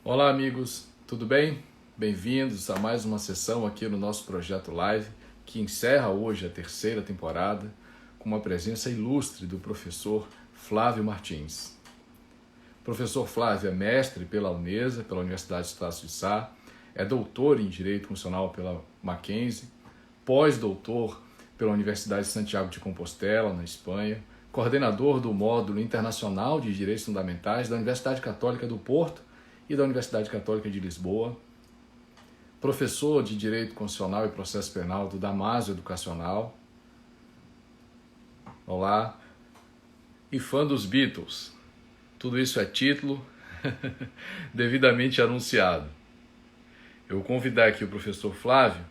Olá, amigos, tudo bem? Bem-vindos a mais uma sessão aqui no nosso projeto Live, que encerra hoje a terceira temporada, com uma presença ilustre do professor Flávio Martins. O professor Flávio é mestre pela UNESA, pela Universidade de Estácio de Sá, é doutor em Direito Constitucional pela Mackenzie, pós-doutor pela Universidade de Santiago de Compostela, na Espanha, coordenador do Módulo Internacional de Direitos Fundamentais da Universidade Católica do Porto e da Universidade Católica de Lisboa, professor de Direito Constitucional e Processo Penal do Damásio Educacional. Olá. E fã dos Beatles. Tudo isso é título devidamente anunciado. Eu vou convidar aqui o professor Flávio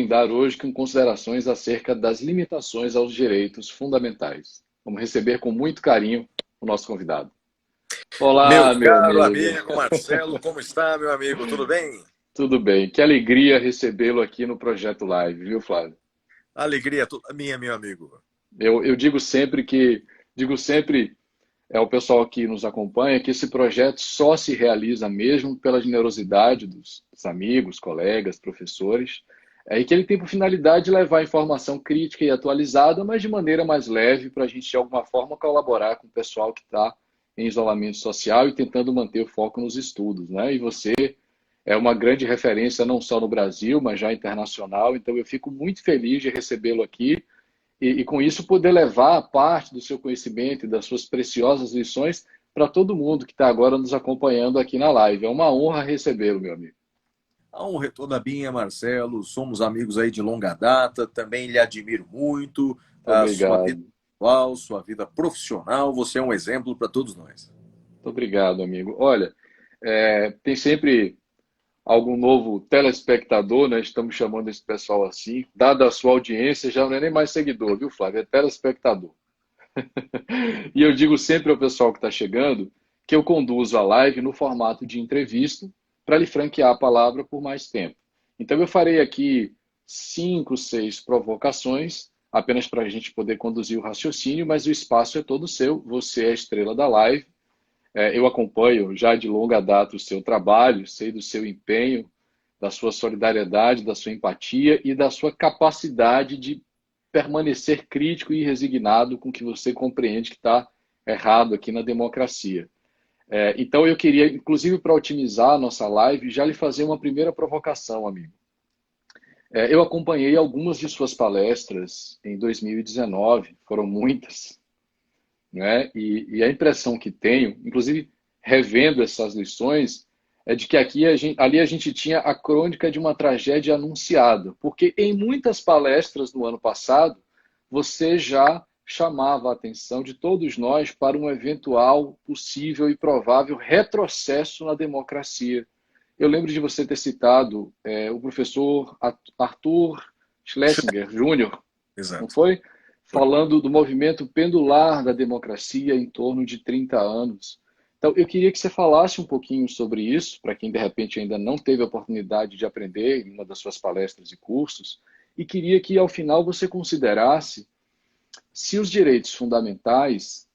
dar hoje com considerações acerca das limitações aos direitos fundamentais. Vamos receber com muito carinho o nosso convidado. Meu Olá, meu caro amigo. amigo Marcelo, como está, meu amigo? Tudo bem? Tudo bem. Que alegria recebê-lo aqui no Projeto Live, viu, Flávio? Alegria toda minha, meu amigo. Eu digo sempre ao pessoal que nos acompanha que esse projeto só se realiza mesmo pela generosidade dos amigos, colegas, professores, e que ele tem por finalidade de levar informação crítica e atualizada, mas de maneira mais leve, para a gente, de alguma forma, colaborar com o pessoal que está em isolamento social e tentando manter o foco nos estudos, né? E você é uma grande referência não só no Brasil, mas já internacional, então eu fico muito feliz de recebê-lo aqui e com isso poder levar parte do seu conhecimento e das suas preciosas lições para todo mundo que está agora nos acompanhando aqui na live. É uma honra recebê-lo, meu amigo. A honra é toda minha, Marcelo. Somos amigos aí de longa data. Também lhe admiro muito. Muito A sua vida obrigado. pessoal, sua vida profissional. Você é um exemplo para todos nós. Muito obrigado, amigo. Olha, tem sempre algum novo telespectador, né? Estamos chamando esse pessoal assim. Dada a sua audiência, já não é nem mais seguidor, viu, Flávio? É telespectador. E eu digo sempre ao pessoal que está chegando que eu conduzo a live no formato de entrevista para lhe franquear a palavra por mais tempo. Então eu farei aqui 5, 6 provocações, apenas para a gente poder conduzir o raciocínio, mas o espaço é todo seu, você é a estrela da live. Eu acompanho já de longa data o seu trabalho, sei do seu empenho, da sua solidariedade, da sua empatia e da sua capacidade de permanecer crítico e resignado com o que você compreende que está errado aqui na democracia. Então eu queria, inclusive para otimizar a nossa live, já lhe fazer uma primeira provocação, amigo. Eu acompanhei algumas de suas palestras em 2019, foram muitas, né? E a impressão que tenho, inclusive revendo essas lições, é de que ali a gente tinha a crônica de uma tragédia anunciada, porque em muitas palestras no ano passado você já chamava a atenção de todos nós para um eventual, possível e provável retrocesso na democracia. Eu lembro de você ter citado o professor Arthur Schlesinger Júnior, não Exato. foi? Falando do movimento pendular da democracia em torno de 30 anos. Então, eu queria que você falasse um pouquinho sobre isso, para quem de repente ainda não teve a oportunidade de aprender em uma das suas palestras e cursos, e queria que ao final você considerasse se os direitos fundamentais,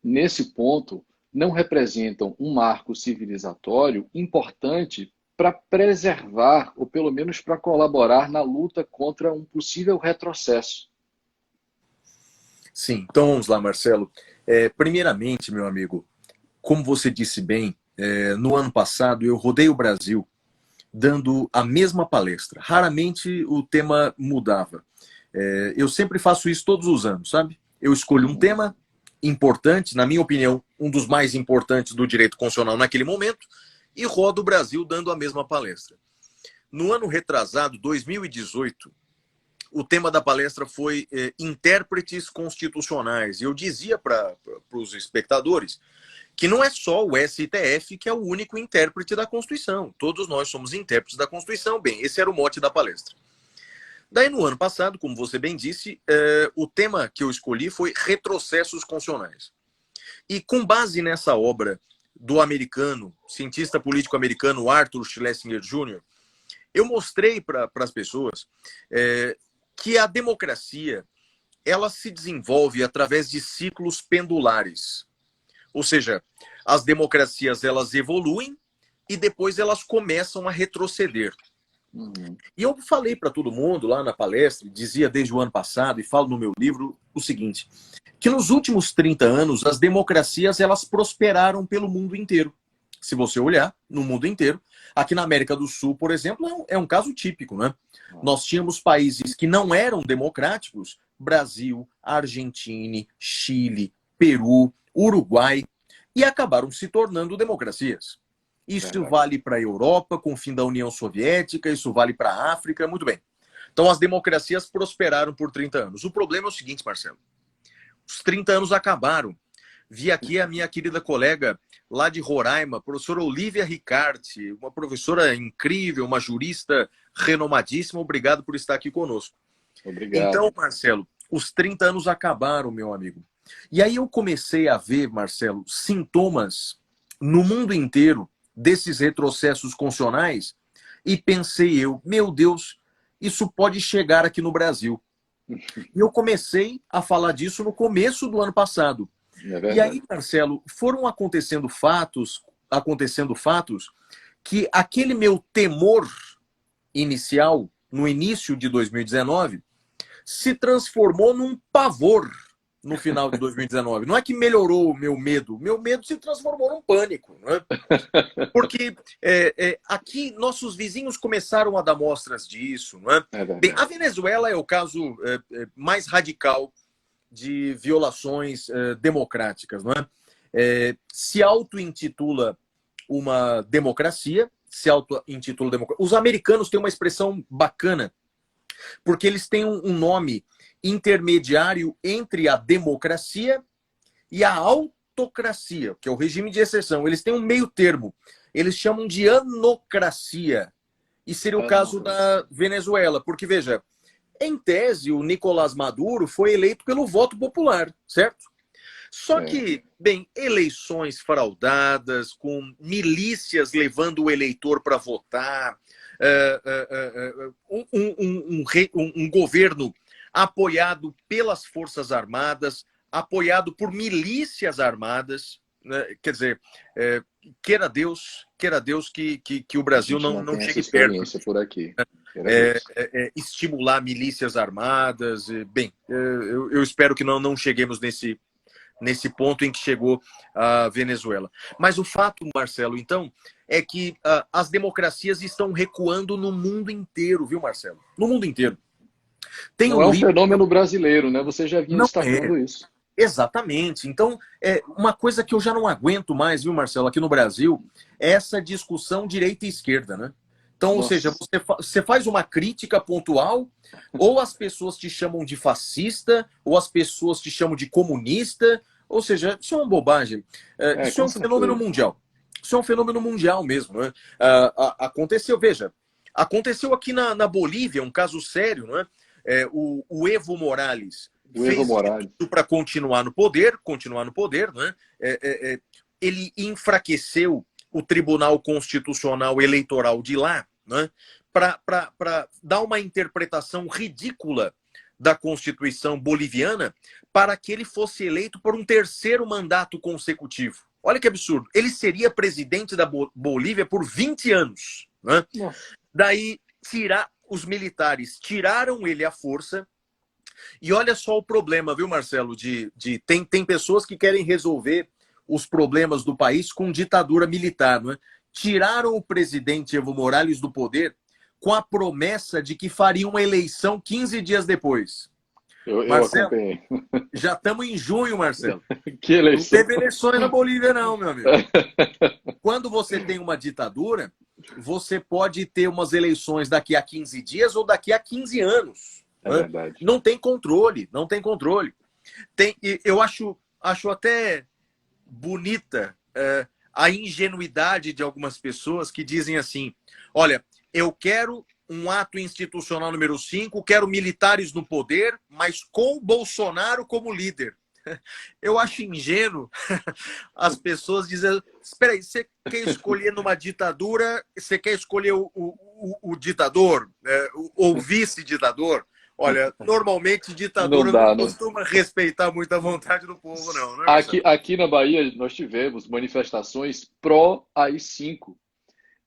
nesse ponto, não representam um marco civilizatório importante para preservar, ou pelo menos para colaborar na luta contra um possível retrocesso. Sim, então vamos lá, Marcelo. Primeiramente, meu amigo, como você disse bem, no ano passado eu rodei o Brasil dando a mesma palestra. Raramente o tema mudava. Eu sempre faço isso todos os anos, sabe? Eu escolho um Uhum. tema importante, na minha opinião, um dos mais importantes do direito constitucional naquele momento, e rodo o Brasil dando a mesma palestra. No ano retrasado, 2018, o tema da palestra foi intérpretes constitucionais. E eu dizia para os espectadores que não é só o STF que é o único intérprete da Constituição. Todos nós somos intérpretes da Constituição. Bem, esse era o mote da palestra. Daí, no ano passado, como você bem disse, o tema que eu escolhi foi retrocessos constitucionais. E com base nessa obra do americano, cientista político americano Arthur Schlesinger Jr., eu mostrei para as pessoas que a democracia ela se desenvolve através de ciclos pendulares. Ou seja, as democracias elas evoluem e depois elas começam a retroceder. E eu falei para todo mundo lá na palestra, dizia desde o ano passado, e falo no meu livro o seguinte, que nos últimos 30 anos as democracias elas prosperaram pelo mundo inteiro. Se você olhar no mundo inteiro, aqui na América do Sul, por exemplo, é um caso típico, né? Nós tínhamos países que não eram democráticos, Brasil, Argentina, Chile, Peru, Uruguai, e acabaram se tornando democracias. Isso vale para a Europa, com o fim da União Soviética, isso vale para a África, muito bem. Então as democracias prosperaram por 30 anos. O problema é o seguinte, Marcelo, os 30 anos acabaram. Vi aqui a minha querida colega lá de Roraima, a professora Olivia Ricarte, uma professora incrível, uma jurista renomadíssima. Obrigado por estar aqui conosco. Obrigado. Então, Marcelo, os 30 anos acabaram, meu amigo. E aí eu comecei a ver, Marcelo, sintomas no mundo inteiro desses retrocessos constitucionais e pensei eu, meu Deus, isso pode chegar aqui no Brasil. E eu comecei a falar disso no começo do ano passado. E aí, Marcelo, foram acontecendo fatos que aquele meu temor inicial, no início de 2019, se transformou num pavor no final de 2019. Não é que melhorou o meu medo se transformou num pânico. Né? Porque aqui nossos vizinhos começaram a dar mostras disso. Não é? Bem, a Venezuela é o caso mais radical de violações democráticas. Não é? Se auto-intitula uma democracia, Os americanos têm uma expressão bacana, porque eles têm um nome intermediário entre a democracia e a autocracia, que é o regime de exceção. Eles têm um meio termo. Eles chamam de anocracia. E seria o caso da Venezuela, porque, veja, em tese, o Nicolás Maduro foi eleito pelo voto popular, certo? Só que, bem, eleições fraudadas, com milícias levando o eleitor para votar, um governo apoiado pelas Forças Armadas, apoiado por milícias armadas, né? Quer dizer, queira Deus que o Brasil não chegue perto. Por aqui. Estimular milícias armadas. Bem, eu espero que não cheguemos nesse ponto em que chegou a Venezuela. Mas o fato, Marcelo, então, é que as democracias estão recuando no mundo inteiro, viu, Marcelo? No mundo inteiro. Não é um fenômeno brasileiro, né? Você já vinha destacando isso. Exatamente. Então, uma coisa que eu já não aguento mais, viu, Marcelo, aqui no Brasil, é essa discussão direita e esquerda, né? Então, ou seja, você faz uma crítica pontual, ou as pessoas te chamam de fascista, ou as pessoas te chamam de comunista, ou seja, isso é uma bobagem. Isso é um fenômeno mundial. Isso é um fenômeno mundial mesmo. Né? Aconteceu, veja, aconteceu aqui na Bolívia, um caso sério, né? O Evo Morales fez isso para continuar no poder, né? Ele enfraqueceu o Tribunal Constitucional Eleitoral de lá, né, para dar uma interpretação ridícula da Constituição boliviana para que ele fosse eleito por um terceiro mandato consecutivo. Olha que absurdo. Ele seria presidente da Bolívia por 20 anos. Né? Daí, os militares tiraram ele à força. E olha só o problema, viu, Marcelo? Tem pessoas que querem resolver os problemas do país com ditadura militar. Não é? Tiraram o presidente Evo Morales do poder com a promessa de que fariam uma eleição 15 dias depois. Marcelo, acompanhei. Já estamos em junho, Marcelo. Que eleição? Não teve eleições na Bolívia, não, meu amigo. Quando você tem uma ditadura, você pode ter umas eleições daqui a 15 dias ou daqui a 15 anos. É verdade. Não tem controle, não tem controle. Eu acho até bonita a ingenuidade de algumas pessoas que dizem assim, olha, eu quero um ato institucional número 5, quero militares no poder, mas com Bolsonaro como líder. Eu acho ingênuo as pessoas dizendo, espera aí, você quer escolher numa ditadura, você quer escolher o ditador, o vice-ditador? Olha, normalmente Não ditadura não dá, né? costuma respeitar muito a vontade do povo, não, né, Aqui, Marcelo? aqui na Bahia nós tivemos manifestações pró-AI-5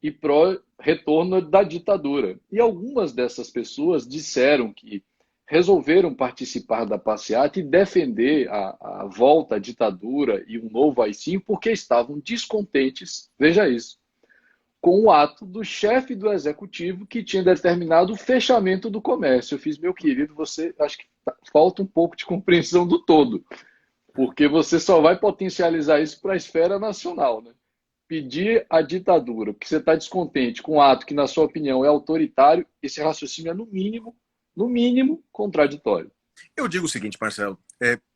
e pró-retorno da ditadura. E algumas dessas pessoas disseram que resolveram participar da passeata e defender a volta à ditadura e um novo AI-5 porque estavam descontentes, veja isso, com o ato do chefe do executivo que tinha determinado o fechamento do comércio. Eu fiz, meu querido, você acho que falta um pouco de compreensão do todo, porque você só vai potencializar isso para a esfera nacional, né? Pedir a ditadura, porque você está descontente com um ato que, na sua opinião, é autoritário, esse raciocínio é, no mínimo, contraditório. Eu digo o seguinte, Marcelo,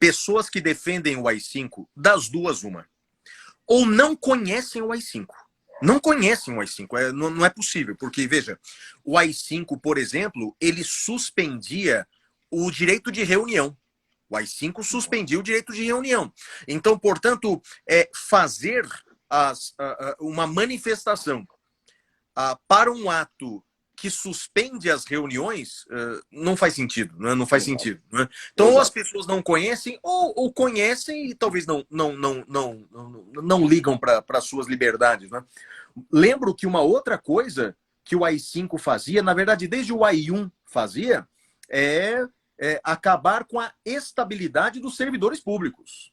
pessoas que defendem o AI-5, das duas, uma. Ou não conhecem o AI-5. Não conhecem o AI-5, não é possível, porque, veja, o AI-5, por exemplo, ele suspendia o direito de reunião. O AI-5 suspendia o direito de reunião. Então, portanto, fazer uma manifestação para um ato que suspende as reuniões não faz sentido, né? Não faz Exato. sentido. Né? Então, ou as Exato. pessoas não conhecem, ou conhecem e talvez não ligam para suas liberdades. Né? Lembro que uma outra coisa que o AI-5 fazia, na verdade, desde o AI-1 fazia, acabar com a estabilidade dos servidores públicos.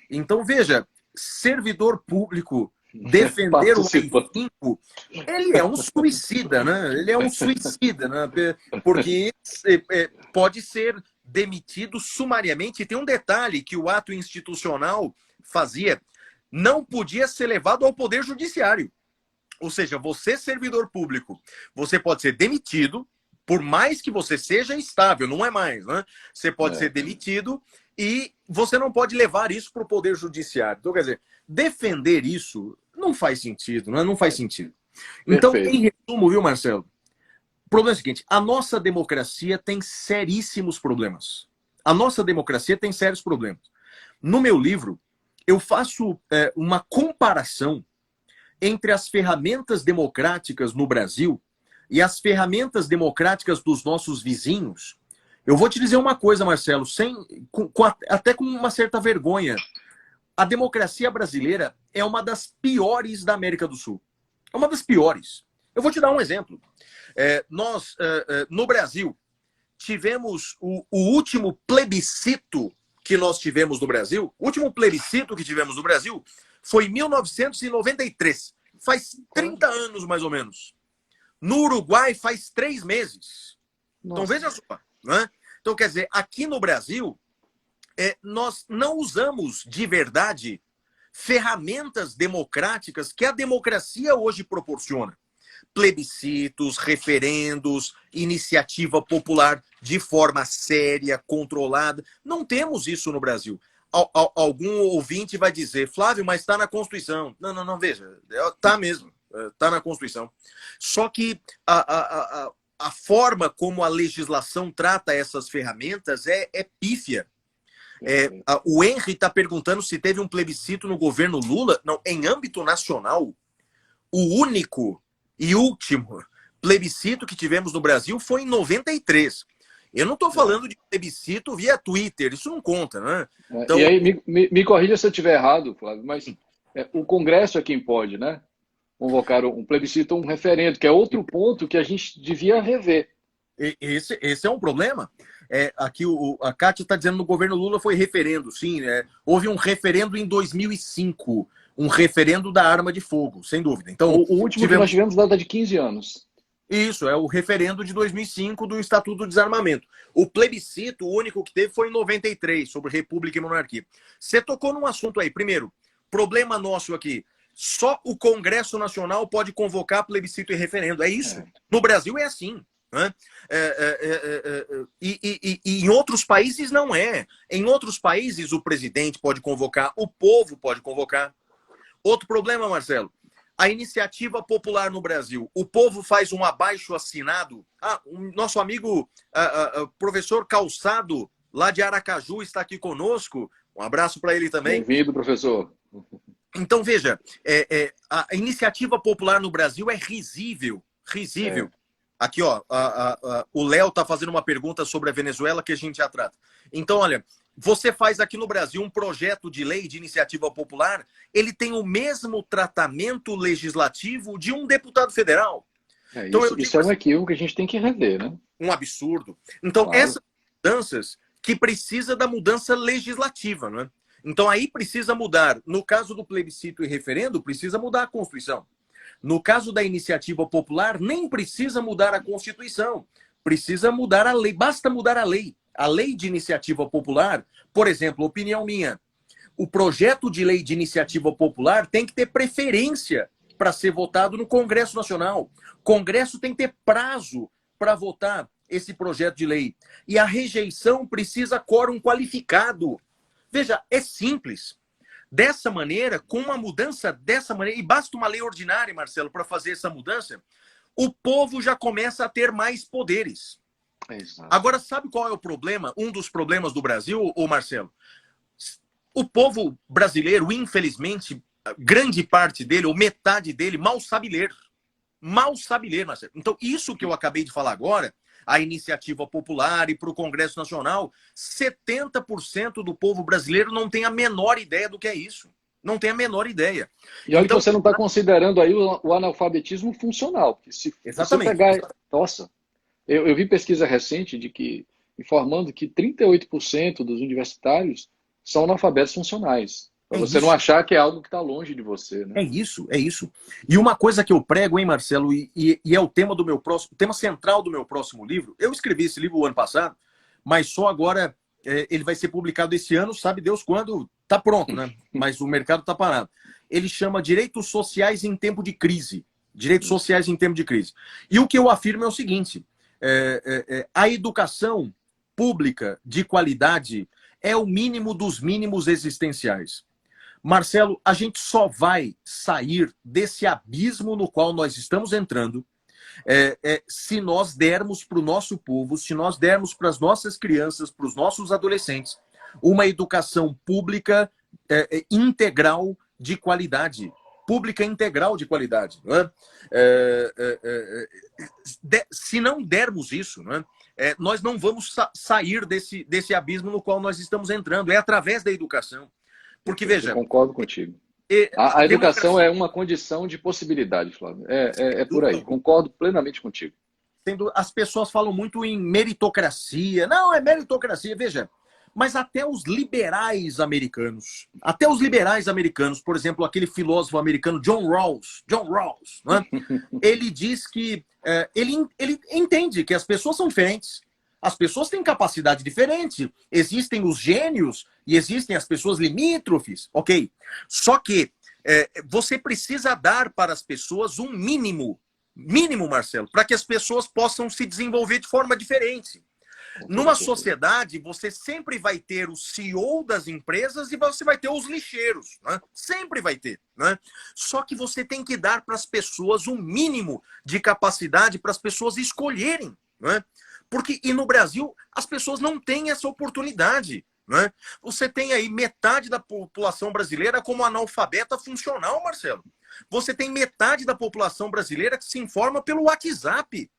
Então, veja, servidor público defender o Participando. AI-5, ele é um suicida, né? Ele é um suicida, né? Porque pode ser demitido sumariamente. E tem um detalhe que o ato institucional fazia, não podia ser levado ao Poder Judiciário. Ou seja, você, servidor público, você pode ser demitido, por mais que você seja estável, não é mais, né? Você pode ser demitido e você não pode levar isso para o Poder Judiciário. Então, quer dizer, defender isso não faz sentido, né? Não faz sentido. Então, Perfeito. em resumo, viu, Marcelo? O problema é o seguinte, a nossa democracia tem seríssimos problemas. A nossa democracia tem sérios problemas. No meu livro, eu faço uma comparação entre as ferramentas democráticas no Brasil e as ferramentas democráticas dos nossos vizinhos. Eu vou te dizer uma coisa, Marcelo, até com uma certa vergonha. A democracia brasileira é uma das piores da América do Sul. É uma das piores. Eu vou te dar um exemplo. Nós, no Brasil, tivemos o último plebiscito que nós tivemos no Brasil, o último plebiscito que tivemos no Brasil foi em 1993. Faz 30 anos, mais ou menos. No Uruguai, faz 3 meses. Então, Nossa. veja só. Né? Então, quer dizer, aqui no Brasil, nós não usamos de verdade ferramentas democráticas que a democracia hoje proporciona. Plebiscitos, referendos, iniciativa popular de forma séria, controlada. Não temos isso no Brasil. Algum ouvinte vai dizer, Flávio, mas está na Constituição. Não, veja, está mesmo, está na Constituição. Só que a forma como a legislação trata essas ferramentas é pífia. O Henry está perguntando se teve um plebiscito no governo Lula. Não, em âmbito nacional, o único e último plebiscito que tivemos no Brasil foi em 93. Eu não estou falando de plebiscito via Twitter, isso não conta, né? Então, E aí, me corrija se eu estiver errado, Flávio, mas o Congresso é quem pode, né? Convocar um plebiscito, um referendo, que é outro ponto que a gente devia rever. esse é um problema. Aqui a Kátia está dizendo que no governo Lula foi referendo, sim. Houve um referendo em 2005, um referendo da arma de fogo, sem dúvida. Então, O último que nós tivemos data de 15 anos. Isso, é o referendo de 2005 do Estatuto do Desarmamento. O plebiscito, o único que teve, foi em 93, sobre República e Monarquia. Você tocou num assunto aí. Primeiro, problema nosso aqui. Só o Congresso Nacional pode convocar plebiscito e referendo. É isso. No Brasil é assim. Né? E em outros países não é. Em outros países o presidente pode convocar, o povo pode convocar. Outro problema, Marcelo. A iniciativa popular no Brasil. O povo faz um abaixo-assinado. O nosso amigo professor Calçado, lá de Aracaju, está aqui conosco. Um abraço para ele também. Bem-vindo, professor. Então, veja, a iniciativa popular no Brasil é risível. Risível. Aqui, ó, o Léo está fazendo uma pergunta sobre a Venezuela que a gente já trata. Então, olha, você faz aqui no Brasil um projeto de lei de iniciativa popular, ele tem o mesmo tratamento legislativo de um deputado federal. Então, isso é um equívoco que a gente tem que rever, né? Um absurdo. Então, claro, essas mudanças que precisa da mudança legislativa, né? Então, aí precisa mudar. No caso do plebiscito e referendo, precisa mudar a Constituição. No caso da iniciativa popular, nem precisa mudar a Constituição. Precisa mudar a lei. Basta mudar a lei. A lei de iniciativa popular, por exemplo, opinião minha, o projeto de lei de iniciativa popular tem que ter preferência para ser votado no Congresso Nacional. O Congresso tem que ter prazo para votar esse projeto de lei. E a rejeição precisa quórum qualificado. Veja, é simples. Dessa maneira, com uma mudança dessa maneira, e basta uma lei ordinária, Marcelo, para fazer essa mudança, o povo já começa a ter mais poderes. Agora, sabe qual é o problema? Um dos problemas do Brasil, ô Marcelo? O povo brasileiro, infelizmente, grande parte dele, ou metade dele, mal sabe ler. Mal sabe ler, Marcelo. Então, isso que eu acabei de falar agora, a iniciativa popular e para o Congresso Nacional, 70% do povo brasileiro não tem a menor ideia do que é isso. Não tem a menor ideia. E olha, então, que você não está considerando aí o analfabetismo funcional. Porque se exatamente. Você pegar... Nossa, eu vi pesquisa recente informando que 38% dos universitários são analfabetos funcionais. Para você não achar que é algo que está longe de você, né? É isso, é isso. E uma coisa que eu prego, hein, Marcelo, e é o tema do meu próximo, tema central do meu próximo livro. Eu escrevi esse livro o ano passado, mas só agora ele vai ser publicado esse ano, sabe Deus quando, tá pronto, né? Mas o mercado está parado. Ele chama Direitos Sociais em Tempo de Crise. Direitos Sociais em Tempo de Crise. E o que eu afirmo é o seguinte, a educação pública de qualidade é o mínimo dos mínimos existenciais. Marcelo, a gente só vai sair desse abismo no qual nós estamos entrando se nós dermos para o nosso povo, se nós dermos para as nossas crianças, para os nossos adolescentes, uma educação pública integral de qualidade. Pública integral de qualidade. Não é? Se não dermos isso, não é? Nós não vamos sair desse abismo no qual nós estamos entrando. É através da educação. Porque, veja... Eu concordo contigo. A educação é uma condição de possibilidade, Flávio. É por aí. Concordo plenamente contigo. As pessoas falam muito em meritocracia. Não, é meritocracia. Veja, mas até os liberais americanos, por exemplo, aquele filósofo americano John Rawls, né? Ele diz que ele entende que as pessoas são diferentes. As pessoas têm capacidade diferente. Existem os gênios e existem as pessoas limítrofes, ok? Só que você precisa dar para as pessoas um mínimo, Marcelo, para que as pessoas possam se desenvolver de forma diferente. Numa sociedade, você sempre vai ter o CEO das empresas e você vai ter os lixeiros, né? Sempre vai ter, né? Só que você tem que dar para as pessoas um mínimo de capacidade para as pessoas escolherem, né? E no Brasil, as pessoas não têm essa oportunidade. Né? Você tem aí metade da população brasileira como analfabeta funcional, Marcelo. Você tem metade da população brasileira que se informa pelo WhatsApp,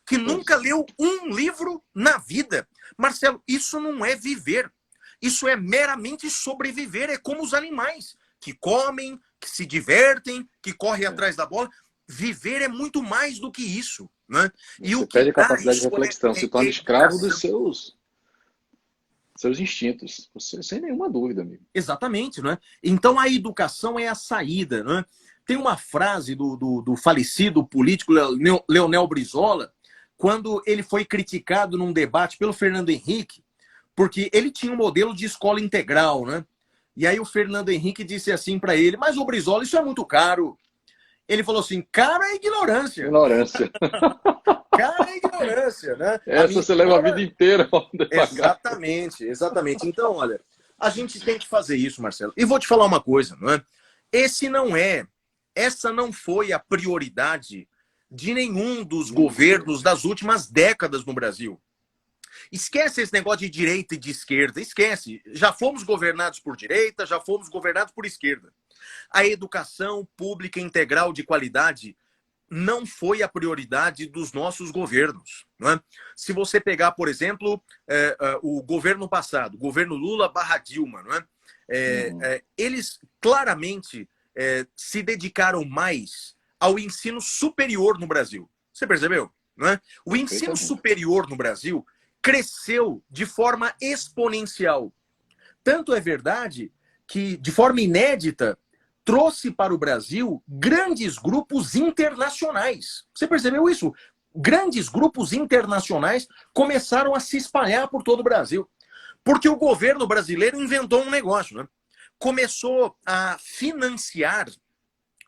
que nunca leu um livro na vida. Marcelo, isso não é viver. Isso é meramente sobreviver. É como os animais, que comem, que se divertem, que correm atrás da bola. Viver é muito mais do que isso. Né? E você perde a capacidade de reflexão, se torna escravo dos seus instintos, sem nenhuma dúvida, amigo. Exatamente, né? Então a educação é a saída, né? Tem uma frase do falecido político Leonel Brizola, quando ele foi criticado num debate pelo Fernando Henrique, porque ele tinha um modelo de escola integral, né? E aí o Fernando Henrique disse assim para ele, mas ô Brizola, isso é muito caro. Ele falou assim, cara é ignorância. Ignorância. Cara é ignorância, né? Essa você leva a vida inteira. Exatamente. Então, olha, a gente tem que fazer isso, Marcelo. E vou te falar uma coisa, não é? Essa não foi a prioridade de nenhum dos governos das últimas décadas no Brasil. Esquece esse negócio de direita e de esquerda, esquece. Já fomos governados por direita, já fomos governados por esquerda. A educação pública integral de qualidade não foi a prioridade dos nossos governos. Não é? Se você pegar, por exemplo, o governo passado, o governo Lula/Dilma, não é? Eles claramente se dedicaram mais ao ensino superior no Brasil. Você percebeu? Não é? O ensino superior no Brasil cresceu de forma exponencial. Tanto é verdade que, de forma inédita, trouxe para o Brasil grandes grupos internacionais. Você percebeu isso? Grandes grupos internacionais começaram a se espalhar por todo o Brasil. Porque o governo brasileiro inventou um negócio, né? Começou a financiar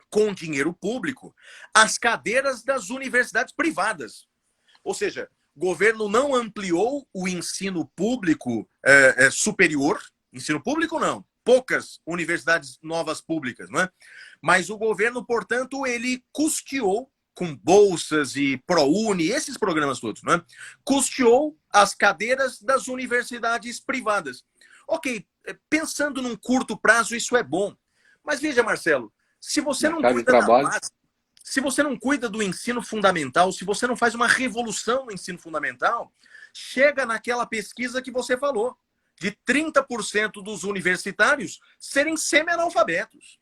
com dinheiro público as cadeiras das universidades privadas. Ou seja, o governo não ampliou o ensino público superior. Ensino público não. Poucas universidades novas públicas, não é? Mas o governo, portanto, ele custeou, com bolsas e ProUni, esses programas todos, não é? Custeou as cadeiras das universidades privadas. Ok, pensando num curto prazo, isso é bom. Mas veja, Marcelo, se você não cuida da base, se você não cuida do ensino fundamental, se você não faz uma revolução no ensino fundamental, chega naquela pesquisa que você falou, de 30% dos universitários serem semi-analfabetos.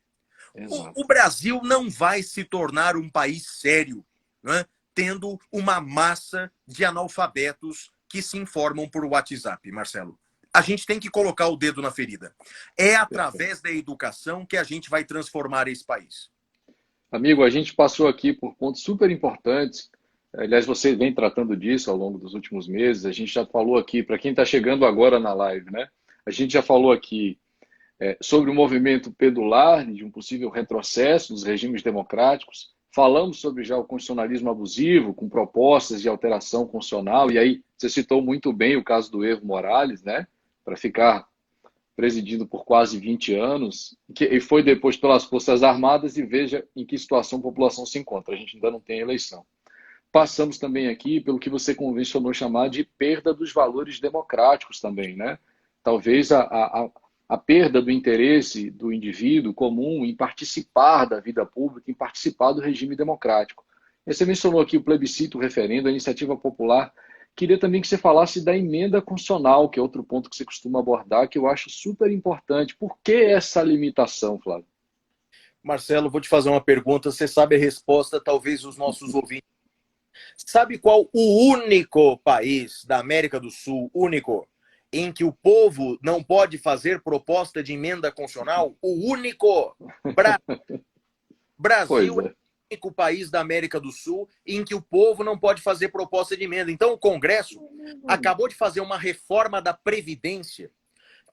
O Brasil não vai se tornar um país sério, né, tendo uma massa de analfabetos que se informam por WhatsApp, Marcelo. A gente tem que colocar o dedo na ferida. É através da educação que a gente vai transformar esse país. Amigo, a gente passou aqui por pontos super importantes. Aliás, você vem tratando disso ao longo dos últimos meses. A gente já falou aqui, para quem está chegando agora na live, né? A gente já falou aqui sobre o movimento pendular, de um possível retrocesso dos regimes democráticos. Falamos sobre já o constitucionalismo abusivo, com propostas de alteração constitucional. E aí, você citou muito bem o caso do Evo Morales, né? Para ficar presidindo por quase 20 anos, e foi depois pelas Forças Armadas, e veja em que situação a população se encontra. A gente ainda não tem eleição. Passamos também aqui pelo que você convencionou chamar de perda dos valores democráticos também, né? Talvez a perda do interesse do indivíduo comum em participar da vida pública, em participar do regime democrático. E você mencionou aqui o plebiscito, o referendo, a iniciativa popular. Queria também que você falasse da emenda constitucional, que é outro ponto que você costuma abordar, que eu acho super importante. Por que essa limitação, Flávio? Marcelo, vou te fazer uma pergunta. Você sabe a resposta, talvez os nossos ouvintes. Sabe qual o único país da América do Sul, único, em que o povo não pode fazer proposta de emenda constitucional? O único. Brasil é o único país da América do Sul em que o povo não pode fazer proposta de emenda. Então, o Congresso acabou de fazer uma reforma da Previdência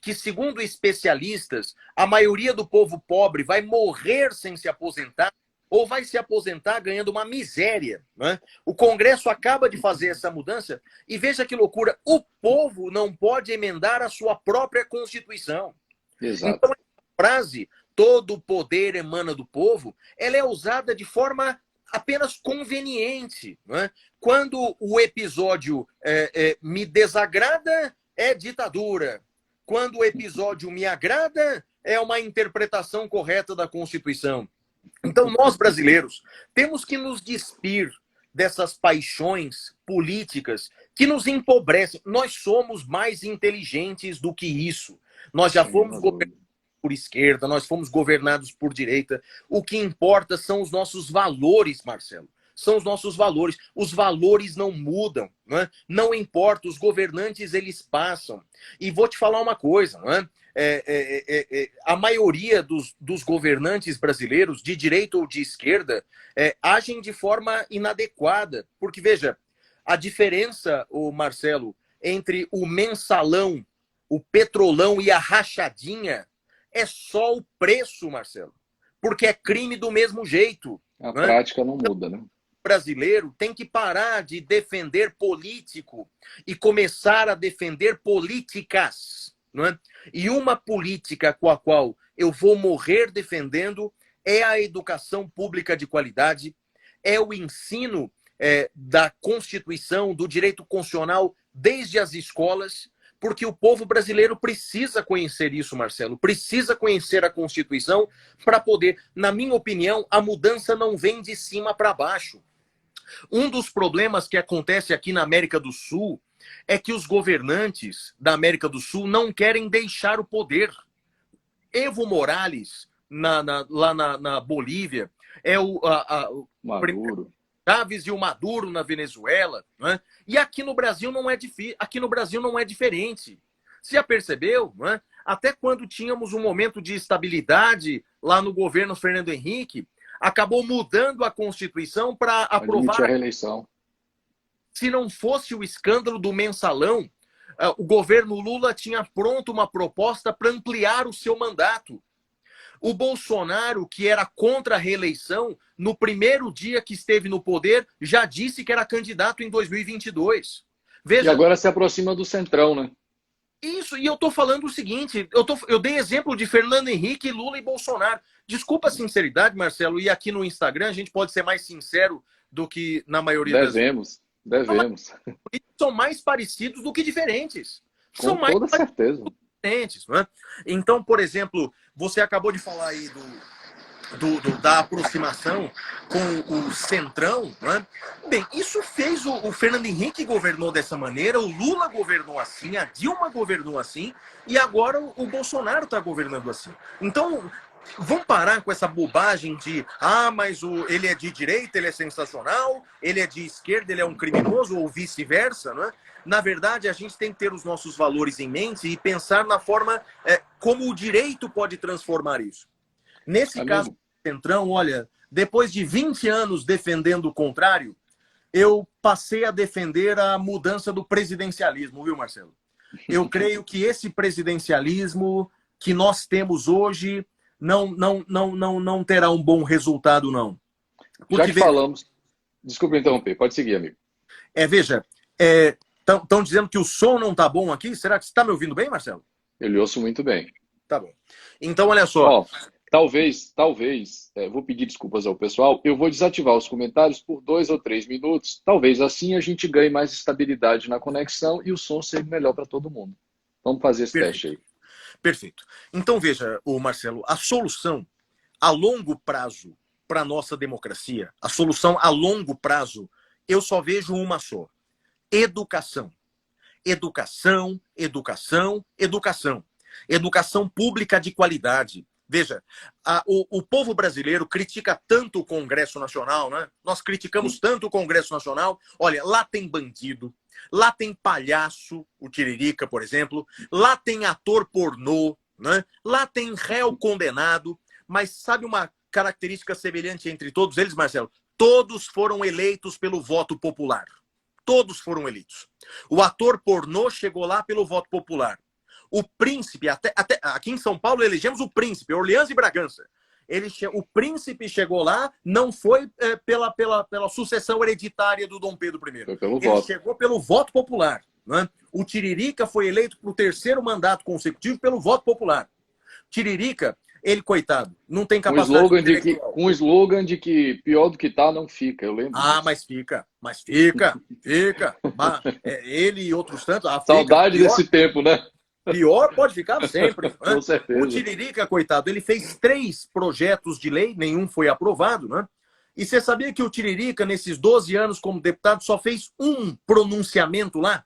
que, segundo especialistas, a maioria do povo pobre vai morrer sem se aposentar ou vai se aposentar ganhando uma miséria. Né? O Congresso acaba de fazer essa mudança e veja que loucura, o povo não pode emendar a sua própria Constituição. Exato. Então, a frase, todo o poder emana do povo, ela é usada de forma apenas conveniente. Né? Quando o episódio me desagrada, é ditadura. Quando o episódio me agrada, é uma interpretação correta da Constituição. Então, nós brasileiros temos que nos despir dessas paixões políticas que nos empobrecem. Nós somos mais inteligentes do que isso. Nós já fomos governados por esquerda, nós fomos governados por direita. O que importa são os nossos valores, Marcelo. São os nossos valores. Os valores não mudam. Não é? Não importa, os governantes, eles passam. E vou te falar uma coisa, não é? A maioria dos governantes brasileiros, de direita ou de esquerda, agem de forma inadequada. Porque, veja, a diferença, Marcelo, entre o mensalão, o petrolão e a rachadinha é só o preço, Marcelo. Porque é crime do mesmo jeito. A prática não muda, né? O brasileiro tem que parar de defender político e começar a defender políticas. Não é? E uma política com a qual eu vou morrer defendendo é a educação pública de qualidade, é o ensino da Constituição, do direito constitucional, desde as escolas, porque o povo brasileiro precisa conhecer isso, Marcelo, precisa conhecer a Constituição para poder, na minha opinião, a mudança não vem de cima para baixo. Um dos problemas que acontece aqui na América do Sul é que os governantes da América do Sul não querem deixar o poder. Evo Morales, lá na Bolívia, é o Maduro. Chávez e o Maduro na Venezuela, né? E aqui no Brasil não é aqui no Brasil não é diferente. Você já percebeu, né? Até quando tínhamos um momento de estabilidade lá no governo Fernando Henrique, acabou mudando a Constituição para aprovar a reeleição. Se não fosse o escândalo do mensalão, o governo Lula tinha pronto uma proposta para ampliar o seu mandato. O Bolsonaro, que era contra a reeleição, no primeiro dia que esteve no poder, já disse que era candidato em 2022. Veja, e agora se aproxima do Centrão, né? Isso, e eu estou falando o seguinte, eu dei exemplo de Fernando Henrique, Lula e Bolsonaro. Desculpa a sinceridade, Marcelo, e aqui no Instagram a gente pode ser mais sincero do que na maioria das vezes. Devemos. São mais parecidos do que diferentes. Com toda certeza. Diferentes, não é? Então, por exemplo, você acabou de falar aí da aproximação com o Centrão, né? Bem, isso fez o Fernando Henrique governou dessa maneira, o Lula governou assim, a Dilma governou assim, e agora o Bolsonaro está governando assim. Então, vamos parar com essa bobagem de mas ele é de direita, ele é sensacional, ele é de esquerda, ele é um criminoso, ou vice-versa, né? Na verdade, a gente tem que ter os nossos valores em mente e pensar na forma como o direito pode transformar isso. Nesse caso do Centrão, olha, depois de 20 anos defendendo o contrário, eu passei a defender a mudança do presidencialismo, viu, Marcelo? Eu creio que esse presidencialismo que nós temos hoje não terá um bom resultado, não. Porque, já que falamos... Desculpa interromper, pode seguir, amigo. Veja, estão dizendo que o som não está bom aqui? Será que você está me ouvindo bem, Marcelo? Eu lhe ouço muito bem. Tá bom. Então, olha só. Talvez, vou pedir desculpas ao pessoal, eu vou desativar os comentários por 2 ou 3 minutos. Talvez assim a gente ganhe mais estabilidade na conexão e o som seja melhor para todo mundo. Vamos fazer esse teste aí. Perfeito. Então, veja, Marcelo, a solução a longo prazo para a nossa democracia, a solução a longo prazo, eu só vejo uma só. Educação. Educação, educação, educação. Educação pública de qualidade. Veja, o povo brasileiro critica tanto o Congresso Nacional, né? Nós criticamos tanto o Congresso Nacional. Olha, lá tem bandido, lá tem palhaço, o Tiririca, por exemplo, lá tem ator pornô, né? Lá tem réu condenado, mas sabe uma característica semelhante entre todos eles, Marcelo? Todos foram eleitos pelo voto popular. Todos foram eleitos. O ator pornô chegou lá pelo voto popular. O príncipe, até aqui em São Paulo elegemos o príncipe, Orleans e Bragança. O príncipe chegou lá, não foi pela sucessão hereditária do Dom Pedro I. Ele chegou pelo voto popular. Né? O Tiririca foi eleito para o 3º mandato consecutivo pelo voto popular. Tiririca, ele, coitado, não tem capacidade com o slogan de que pior do que tá, não fica, eu lembro. Mas fica. Ele e outros tantos. Saudade desse tempo, né? Pior pode ficar sempre. Com certeza. O Tiririca, coitado, ele fez 3 projetos de lei, nenhum foi aprovado, né? E você sabia que o Tiririca, nesses 12 anos como deputado, só fez um pronunciamento lá?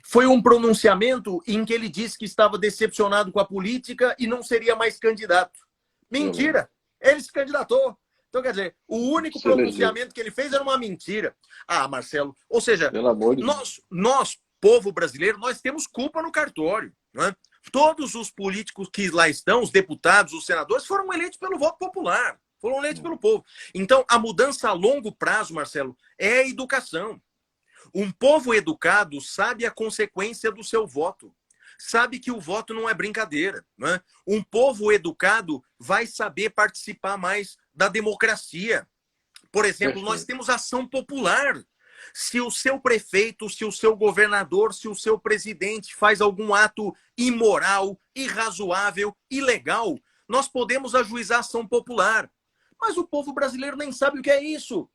Foi um pronunciamento em que ele disse que estava decepcionado com a política e não seria mais candidato. Mentira! Ele se candidatou. Então, quer dizer, o único pronunciamento que ele fez era uma mentira. Marcelo, ou seja, nós povo brasileiro, nós temos culpa no cartório. Né? Todos os políticos que lá estão, os deputados, os senadores, foram eleitos pelo voto popular. Foram eleitos pelo povo. Então, a mudança a longo prazo, Marcelo, é a educação. Um povo educado sabe a consequência do seu voto. Sabe que o voto não é brincadeira. Né? Um povo educado vai saber participar mais da democracia. Por exemplo, nós temos ação popular. Se o seu prefeito, se o seu governador, se o seu presidente faz algum ato imoral, irrazoável, ilegal, nós podemos ajuizar ação popular. Mas o povo brasileiro nem sabe o que é isso.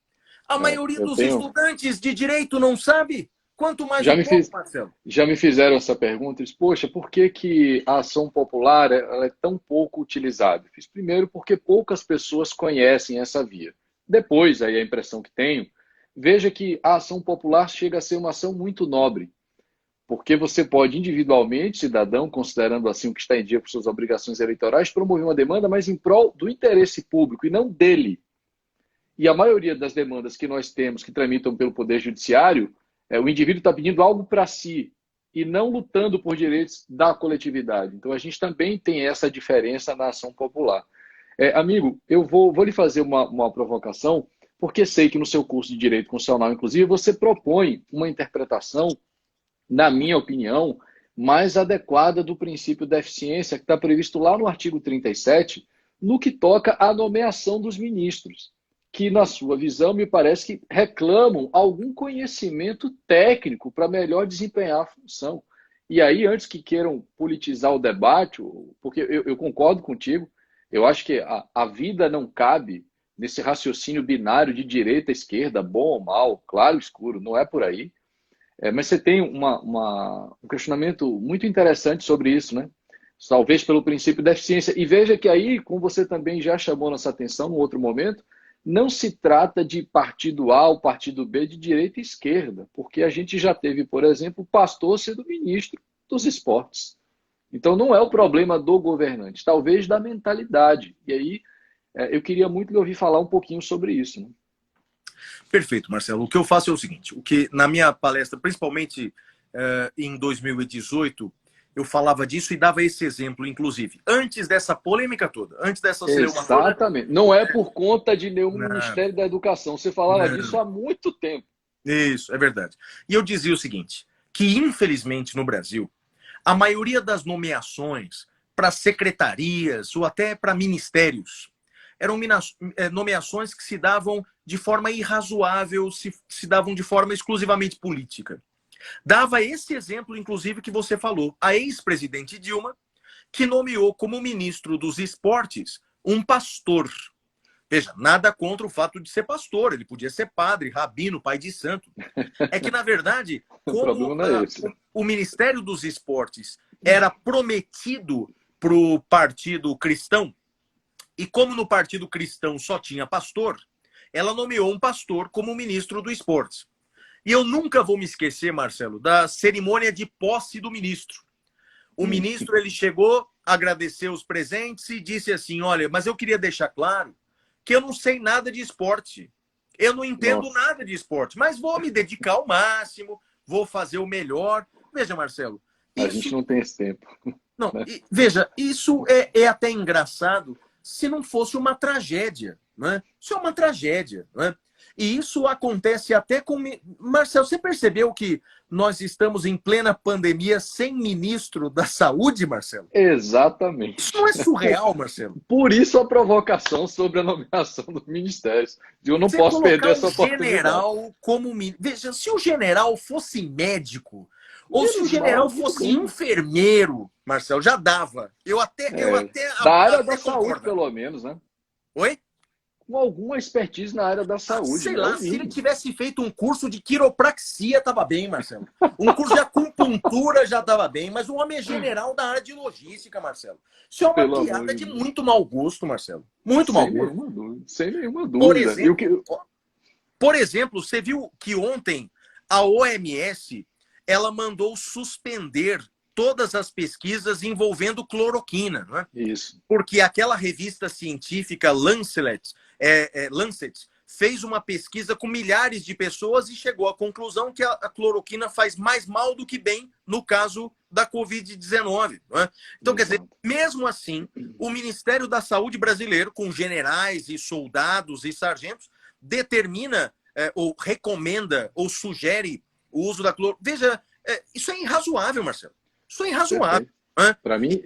A maioria dos estudantes de direito não sabe. Quanto mais Já o me povo, fiz, Marcelo. já me fizeram essa pergunta, eles, poxa, por que que a ação popular ela é tão pouco utilizada? Eu fiz primeiro porque poucas pessoas conhecem essa via. Depois, aí a impressão que tenho, veja que a ação popular chega a ser uma ação muito nobre, porque você pode individualmente, cidadão, considerando assim o que está em dia com suas obrigações eleitorais, promover uma demanda, mas em prol do interesse público e não dele. E a maioria das demandas que nós temos que tramitam pelo Poder Judiciário, o indivíduo está pedindo algo para si e não lutando por direitos da coletividade. Então a gente também tem essa diferença na ação popular. Amigo, eu vou lhe fazer uma provocação, porque sei que no seu curso de Direito Constitucional, inclusive, você propõe uma interpretação, na minha opinião, mais adequada do princípio da eficiência que está previsto lá no artigo 37, no que toca à nomeação dos ministros, que, na sua visão, me parece que reclamam algum conhecimento técnico para melhor desempenhar a função. E aí, antes que queiram politizar o debate, porque eu concordo contigo, eu acho que a vida não cabe nesse raciocínio binário de direita, esquerda, bom ou mal, claro, escuro, não é por aí. Mas você tem um questionamento muito interessante sobre isso, né? Talvez pelo princípio da eficiência. E veja que aí, como você também já chamou nossa atenção no outro momento, não se trata de partido A ou partido B de direita e esquerda, porque a gente já teve, por exemplo, o pastor sendo ministro dos esportes. Então não é o problema do governante, talvez da mentalidade. E aí eu queria muito lhe ouvir falar um pouquinho sobre isso, né? Perfeito, Marcelo. O que eu faço é o seguinte, o que na minha palestra, principalmente em 2018, eu falava disso e dava esse exemplo, inclusive, antes dessa polêmica toda, antes dessa celeuma toda. Exatamente. Não é por conta de nenhum Não, Ministério da Educação. Você falava disso não. há muito tempo. Isso, é verdade. E eu dizia o seguinte, que infelizmente no Brasil, a maioria das nomeações para secretarias ou até para ministérios eram nomeações que se davam de forma irrazoável, se davam de forma exclusivamente política. Dava esse exemplo, inclusive, que você falou. A ex-presidente Dilma, que nomeou como ministro dos esportes um pastor. Veja, nada contra o fato de ser pastor. Ele podia ser padre, rabino, pai de santo. É que, na verdade, O problema como não é esse. o Ministério dos Esportes era prometido para o Partido Cristão, e como no Partido Cristão só tinha pastor, ela nomeou um pastor como ministro do esportes. E eu nunca vou me esquecer, Marcelo, da cerimônia de posse do ministro. O ministro, ele chegou, agradeceu os presentes e disse assim, olha, mas eu queria deixar claro que eu não sei nada de esporte. Eu não entendo nada de esporte, mas vou me dedicar ao máximo, vou fazer o melhor. Veja, Marcelo. A gente não tem esse tempo. Não, Né? veja, isso é até engraçado se não fosse uma tragédia. Né? Isso é uma tragédia. Né? E isso acontece até com... Marcelo, você percebeu que nós estamos em plena pandemia sem ministro da saúde, Marcelo? Exatamente. Isso não é surreal, Marcelo? Por isso a provocação sobre a nomeação dos ministérios. Eu não Você posso perder colocar essa um oportunidade. general como... Veja, se o general fosse médico, ou se o Menos general mal, muito fosse bem. enfermeiro, Marcelo, já dava. Eu até Da área até da saúde, concordo. pelo menos, né? Oi? Com alguma expertise na área da saúde, Sei né? É lá, o se ele mínimo. tivesse feito um curso de quiropraxia, tava bem, Marcelo. Um curso de acupuntura já tava bem, mas o homem é general da área de logística, Marcelo. Isso é uma Pelo amor piada de de Deus. muito mau gosto, Marcelo. Muito mau Sem gosto. nenhuma dúvida. Sem nenhuma Por dúvida. E o que... exemplo, você viu que ontem a OMS ela mandou suspender todas as pesquisas envolvendo cloroquina, não é? Isso. Porque aquela revista científica Lancet fez uma pesquisa com milhares de pessoas e chegou à conclusão que a cloroquina faz mais mal do que bem no caso da Covid-19. Não é? Então, quer dizer, mesmo assim, o Ministério da Saúde brasileiro, com generais e soldados e sargentos, determina ou recomenda ou sugere o uso da cloroquina. Veja, isso é irrazoável, Marcelo. Isso é irrazoável. Para mim,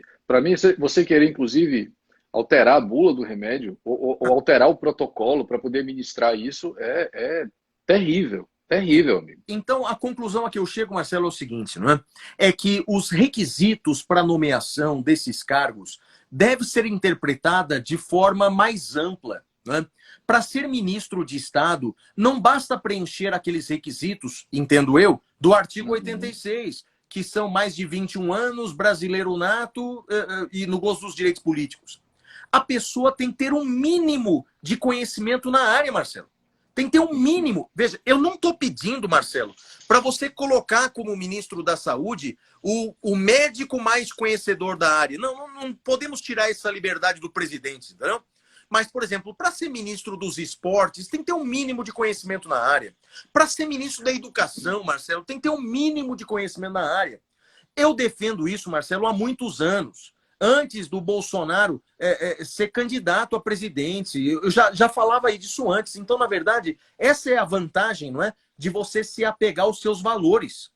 você querer, inclusive, alterar a bula do remédio ou alterar o protocolo para poder ministrar isso é terrível. Terrível, amigo. Então, a conclusão a que eu chego, Marcelo, é o seguinte, não é? É que os requisitos para nomeação desses cargos devem ser interpretados de forma mais ampla. né? Para ser ministro de Estado, não basta preencher aqueles requisitos, entendo eu, do artigo 86, que são mais de 21 anos, brasileiro nato e no gozo dos direitos políticos. A pessoa tem que ter um mínimo de conhecimento na área, Marcelo. Tem que ter um mínimo. Veja, eu não estou pedindo, Marcelo, para você colocar como ministro da Saúde o médico mais conhecedor da área. Não podemos tirar essa liberdade do presidente, entendeu? Mas, por exemplo, para ser ministro dos esportes, tem que ter um mínimo de conhecimento na área. Para ser ministro da educação, Marcelo, tem que ter um mínimo de conhecimento na área. Eu defendo isso, Marcelo, há muitos anos. Antes do Bolsonaro ser candidato a presidente. Eu já falava disso antes. Então, na verdade, essa é a vantagem, não é? De você se apegar aos seus valores.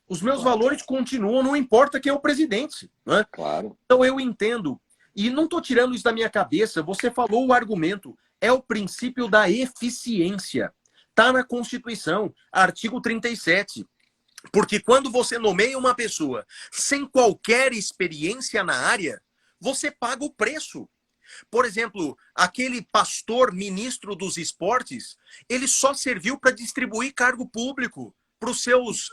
Os meus valores continuam, não importa quem é o presidente. Não é? Claro. Então, eu entendo. E não estou tirando isso da minha cabeça. Você falou o argumento. É o princípio da eficiência. Está na Constituição, artigo 37. Porque quando você nomeia uma pessoa sem qualquer experiência na área, você paga o preço. Por exemplo, aquele pastor ministro dos esportes, ele só serviu para distribuir cargo público para os seus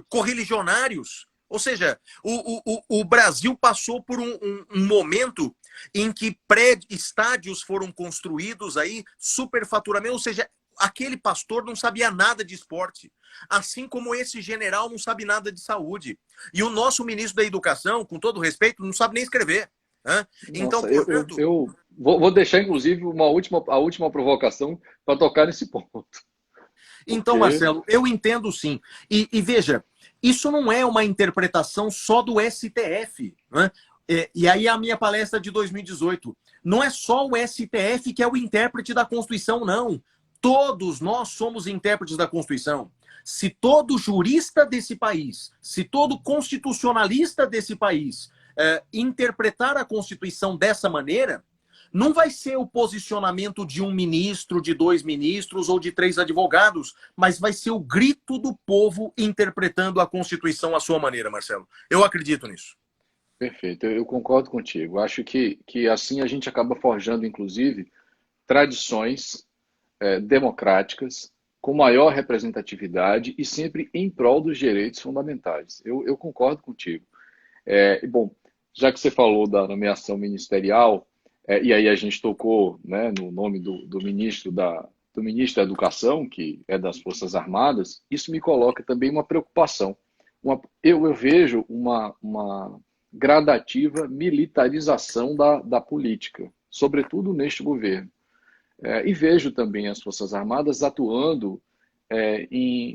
correligionários. Ou seja, o Brasil passou por um momento em que estádios foram construídos aí, superfaturamento, ou seja, aquele pastor não sabia nada de esporte, assim como esse general não sabe nada de saúde. E o nosso ministro da Educação, com todo respeito, não sabe nem escrever. Né? Então, Nossa, portanto... eu vou deixar, inclusive, a última provocação para tocar nesse ponto. Então, Marcelo, eu entendo sim. E veja, isso não é uma interpretação só do STF. Né? E aí a minha palestra de 2018. Não é só o STF que é o intérprete da Constituição, não. Todos nós somos intérpretes da Constituição. Se todo jurista desse país, se todo constitucionalista desse país interpretar a Constituição dessa maneira, não vai ser o posicionamento de um ministro, de 2 ministros ou de 3 advogados, mas vai ser o grito do povo interpretando a Constituição à sua maneira, Marcelo. Eu acredito nisso. Perfeito, eu concordo contigo. Acho que assim a gente acaba forjando, inclusive, tradições democráticas, com maior representatividade e sempre em prol dos direitos fundamentais. Eu concordo contigo. Bom, já que você falou da nomeação ministerial, e aí a gente tocou, né, no nome do ministro do ministro da Educação, que é das Forças Armadas, isso me coloca também uma preocupação. Eu vejo uma gradativa militarização da política, sobretudo neste governo. E vejo também as Forças Armadas atuando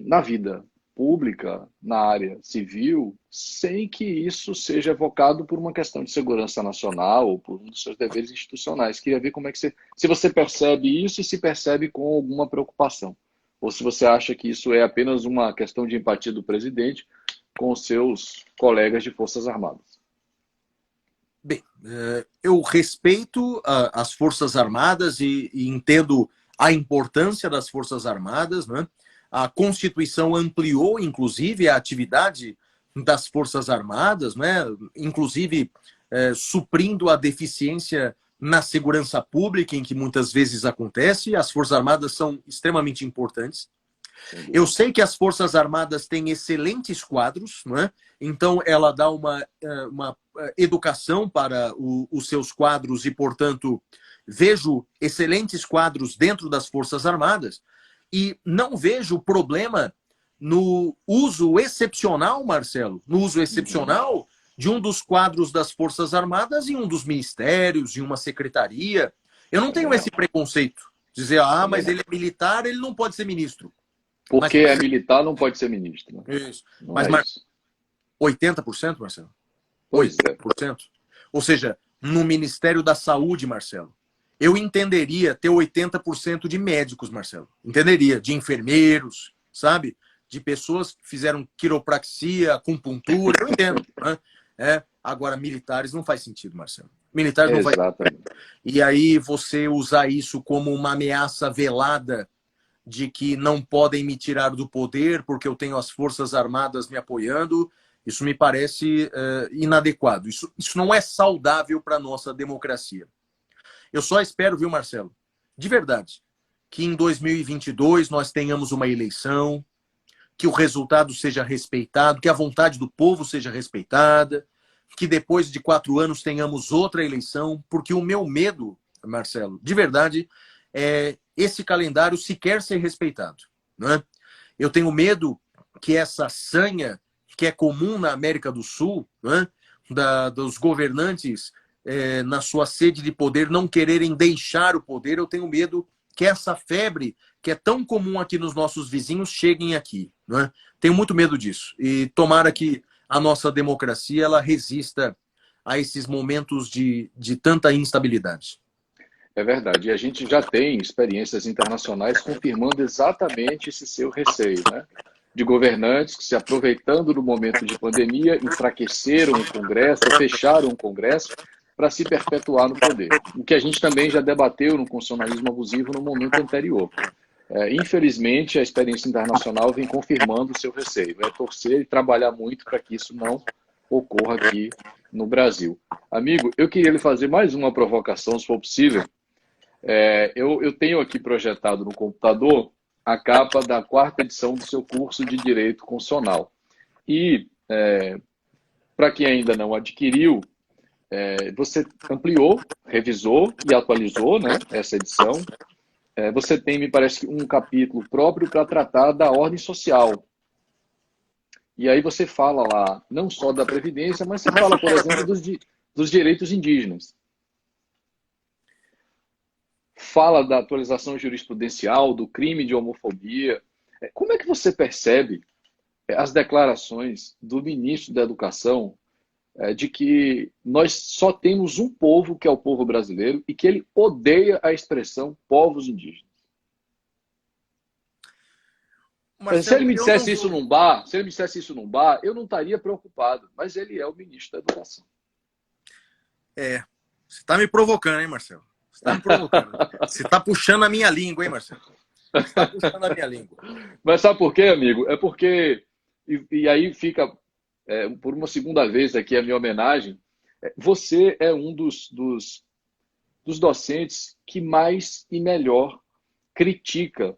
na vida pública, na área civil, sem que isso seja evocado por uma questão de segurança nacional ou por um dos seus deveres institucionais. Queria ver como é que se você percebe isso e se percebe com alguma preocupação. Ou se você acha que isso é apenas uma questão de empatia do presidente com os seus colegas de Forças Armadas. Bem, eu respeito as Forças Armadas e entendo a importância das Forças Armadas, né? A Constituição ampliou, inclusive, a atividade das Forças Armadas, né? Inclusive suprindo a deficiência na segurança pública, em que muitas vezes acontece. As Forças Armadas são extremamente importantes. Eu sei que as Forças Armadas têm excelentes quadros, não é? Então ela dá uma educação para os seus quadros e, portanto, vejo excelentes quadros dentro das Forças Armadas e não vejo problema no uso excepcional, Marcelo, no uso excepcional de um dos quadros das Forças Armadas em um dos ministérios, em uma secretaria. Eu não tenho esse preconceito. Dizer, mas ele é militar, ele não pode ser ministro. Porque é militar, não pode ser ministro. Né? Isso. Mas 80%, Marcelo? Pois 80%. Ou seja, no Ministério da Saúde, Marcelo, eu entenderia ter 80% de médicos, Marcelo. Entenderia, de enfermeiros, sabe? De pessoas que fizeram quiropraxia, acupuntura, eu entendo. Né? Agora, militares não faz sentido, Marcelo. Militares não faz sentido. E aí você usar isso como uma ameaça velada de que não podem me tirar do poder porque eu tenho as Forças Armadas me apoiando, isso me parece inadequado. Isso não é saudável para a nossa democracia. Eu só espero, viu, Marcelo, de verdade, que em 2022 nós tenhamos uma eleição, que o resultado seja respeitado, que a vontade do povo seja respeitada, que depois de 4 anos tenhamos outra eleição, porque o meu medo, Marcelo, de verdade, é esse calendário sequer ser respeitado. Não é? Eu tenho medo que essa sanha que é comum na América do Sul, não é? Dos governantes na sua sede de poder não quererem deixar o poder, eu tenho medo que essa febre, que é tão comum aqui nos nossos vizinhos, cheguem aqui. Não é? Tenho muito medo disso. E tomara que a nossa democracia ela resista a esses momentos de tanta instabilidade. É verdade. E a gente já tem experiências internacionais confirmando exatamente esse seu receio, né? De governantes que, se aproveitando do momento de pandemia, enfraqueceram o Congresso, fecharam o Congresso para se perpetuar no poder. O que a gente também já debateu no constitucionalismo abusivo no momento anterior. Infelizmente, a experiência internacional vem confirmando o seu receio. É torcer e trabalhar muito para que isso não ocorra aqui no Brasil. Amigo, eu queria lhe fazer mais uma provocação, se for possível. Eu tenho aqui projetado no computador a capa da 4ª edição do seu curso de Direito Constitucional. E, para quem ainda não adquiriu, você ampliou, revisou e atualizou, né, essa edição. Você tem, me parece, um capítulo próprio para tratar da ordem social. E aí você fala lá, não só da Previdência, mas você fala, por exemplo, dos direitos indígenas. Fala da atualização jurisprudencial, do crime de homofobia. Como é que você percebe as declarações do ministro da Educação de que nós só temos um povo, que é o povo brasileiro, e que ele odeia a expressão povos indígenas? Marcelo, se ele me dissesse isso num bar, eu não estaria preocupado, mas ele é o ministro da Educação. Você está me provocando, hein, Marcelo? Você está me provocando. Você está puxando a minha língua, hein, Marcelo? Você está puxando a minha língua. Mas sabe por quê, amigo? É porque, e aí fica, por uma segunda vez aqui a minha homenagem, você é um dos docentes que mais e melhor critica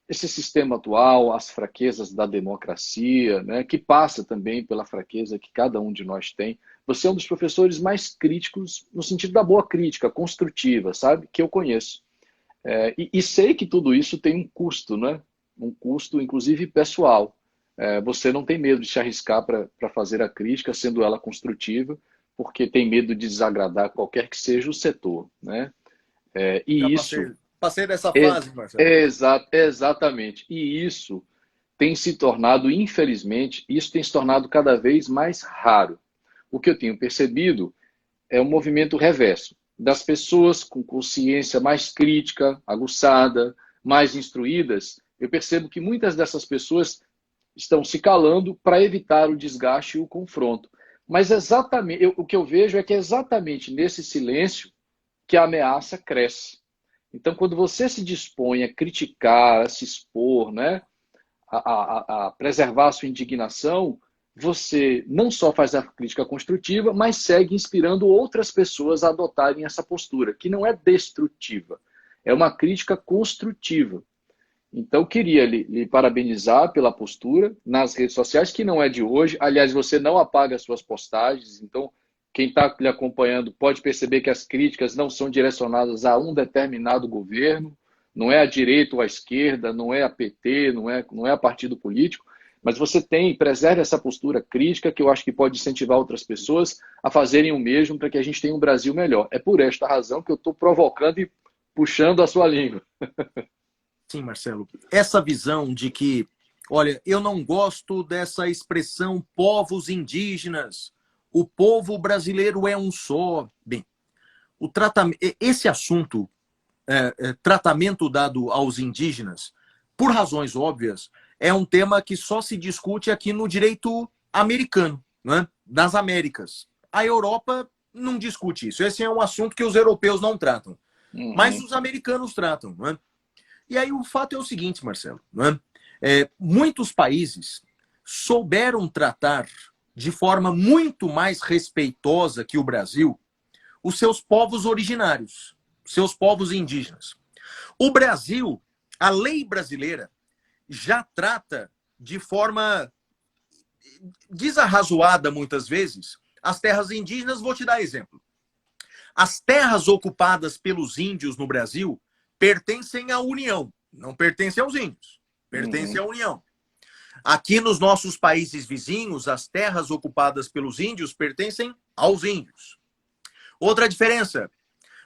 esse sistema atual, as fraquezas da democracia, né, que passa também pela fraqueza que cada um de nós tem. Você é um dos professores mais críticos, no sentido da boa crítica, construtiva, sabe? Que eu conheço. E sei que tudo isso tem um custo, né? Um custo, inclusive, pessoal. Você não tem medo de se arriscar para fazer a crítica, sendo ela construtiva, porque tem medo de desagradar qualquer que seja o setor, né? E isso... Passei dessa fase, Marcelo. Exatamente. E isso tem se tornado, infelizmente, isso tem se tornado cada vez mais raro. O que eu tenho percebido é um movimento reverso das pessoas com consciência mais crítica, aguçada, mais instruídas. Eu percebo que muitas dessas pessoas estão se calando para evitar o desgaste e o confronto. Mas o que eu vejo é que é exatamente nesse silêncio que a ameaça cresce. Então, quando você se dispõe a criticar, a se expor, né, a preservar a sua indignação, você não só faz a crítica construtiva, mas segue inspirando outras pessoas a adotarem essa postura, que não é destrutiva, é uma crítica construtiva. Então, queria lhe parabenizar pela postura nas redes sociais, que não é de hoje. Aliás, você não apaga as suas postagens, então quem está lhe acompanhando pode perceber que as críticas não são direcionadas a um determinado governo, não é a direita ou a esquerda, não é a PT, não é a partido político, mas você preserva essa postura crítica que eu acho que pode incentivar outras pessoas a fazerem o mesmo para que a gente tenha um Brasil melhor. É por esta razão que eu estou provocando e puxando a sua língua. Sim, Marcelo. Essa visão de que, olha, eu não gosto dessa expressão povos indígenas, o povo brasileiro é um só. Bem, esse assunto, tratamento dado aos indígenas, por razões óbvias, é um tema que só se discute aqui no direito americano, né? Das Américas. A Europa não discute isso. Esse é um assunto que os europeus não tratam. Mas os americanos tratam. Né? E aí o fato é o seguinte, Marcelo. Né? Muitos países souberam tratar de forma muito mais respeitosa que o Brasil os seus povos originários. seus povos indígenas. O Brasil, a lei brasileira, já trata de forma desarrazoada, muitas vezes, as terras indígenas. Vou te dar exemplo. As terras ocupadas pelos índios no Brasil pertencem à União, não pertencem aos índios, pertencem à União. Aqui nos nossos países vizinhos, as terras ocupadas pelos índios pertencem aos índios. Outra diferença,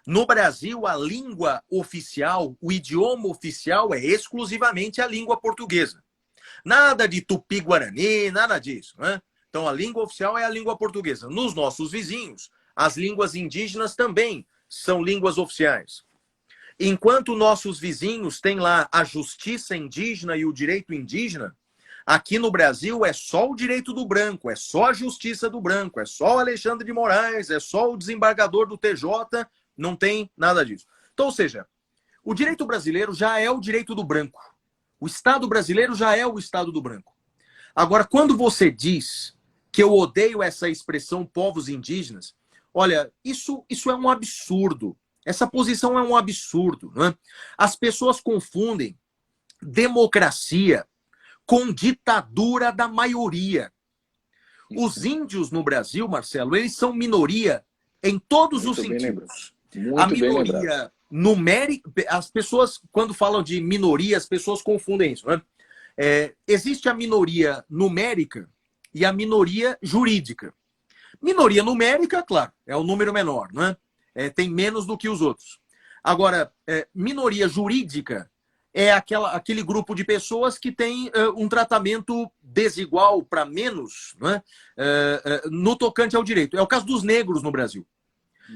no Brasil, a língua oficial, o idioma oficial é exclusivamente a língua portuguesa. Nada de tupi-guarani, nada disso, né? Então, a língua oficial é a língua portuguesa. Nos nossos vizinhos, as línguas indígenas também são línguas oficiais. Enquanto nossos vizinhos têm lá a justiça indígena e o direito indígena, aqui no Brasil é só o direito do branco, é só a justiça do branco, é só o Alexandre de Moraes, é só o desembargador do TJ, não tem nada disso. Então, ou seja, o direito brasileiro já é o direito do branco. O Estado brasileiro já é o Estado do branco. Agora, quando você diz que eu odeio essa expressão povos indígenas, olha, isso é um absurdo. Essa posição é um absurdo, né? As pessoas confundem democracia com ditadura da maioria. Os índios no Brasil, Marcelo, eles são minoria em todos os sentidos. A minoria numérica, as pessoas, quando falam de minoria, as pessoas confundem isso, né? Existe a minoria numérica e a minoria jurídica. Minoria numérica, claro, é o número menor, né? Tem menos do que os outros. Agora, minoria jurídica é aquele grupo de pessoas que tem um tratamento desigual para menos, né? No tocante ao direito. É o caso dos negros no Brasil.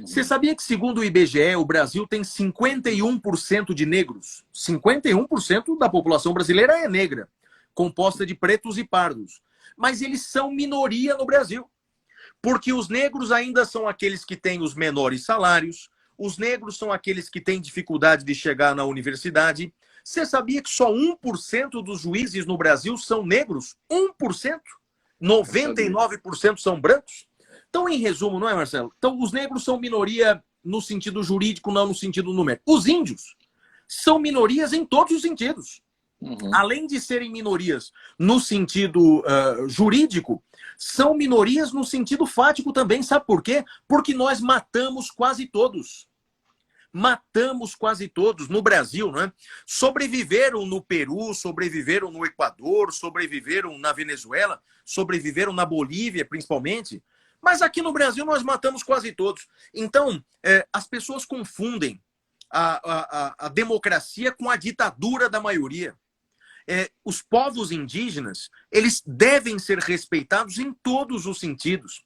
Você sabia que, segundo o IBGE, o Brasil tem 51% de negros? 51% da população brasileira é negra, composta de pretos e pardos. Mas eles são minoria no Brasil. Porque os negros ainda são aqueles que têm os menores salários, os negros são aqueles que têm dificuldade de chegar na universidade. Você sabia que só 1% dos juízes no Brasil são negros? 1%? 99% são brancos? Então, em resumo, não é, Marcelo? Então, os negros são minoria no sentido jurídico, não no sentido numérico. Os índios são minorias em todos os sentidos. Além de serem minorias no sentido jurídico, são minorias no sentido fático também. Sabe por quê? Porque nós matamos quase todos. Matamos quase todos no Brasil, não é? Sobreviveram no Peru, sobreviveram no Equador, sobreviveram na Venezuela, sobreviveram na Bolívia, principalmente. Mas aqui no Brasil nós matamos quase todos. Então, as pessoas confundem a democracia com a ditadura da maioria. Os povos indígenas, eles devem ser respeitados em todos os sentidos.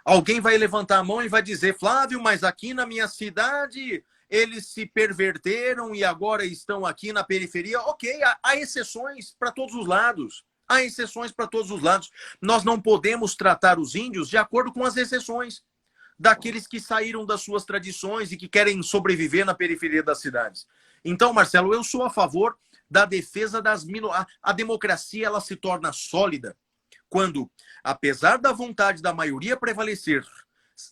Alguém vai levantar a mão e vai dizer, Flávio, mas aqui na minha cidade eles se perverteram e agora estão aqui na periferia. Ok, há exceções para todos os lados. Há exceções para todos os lados. Nós não podemos tratar os índios de acordo com as exceções daqueles que saíram das suas tradições e que querem sobreviver na periferia das cidades. Então, Marcelo, eu sou a favor da defesa das minorias. A democracia, ela se torna sólida quando, apesar da vontade da maioria prevalecer,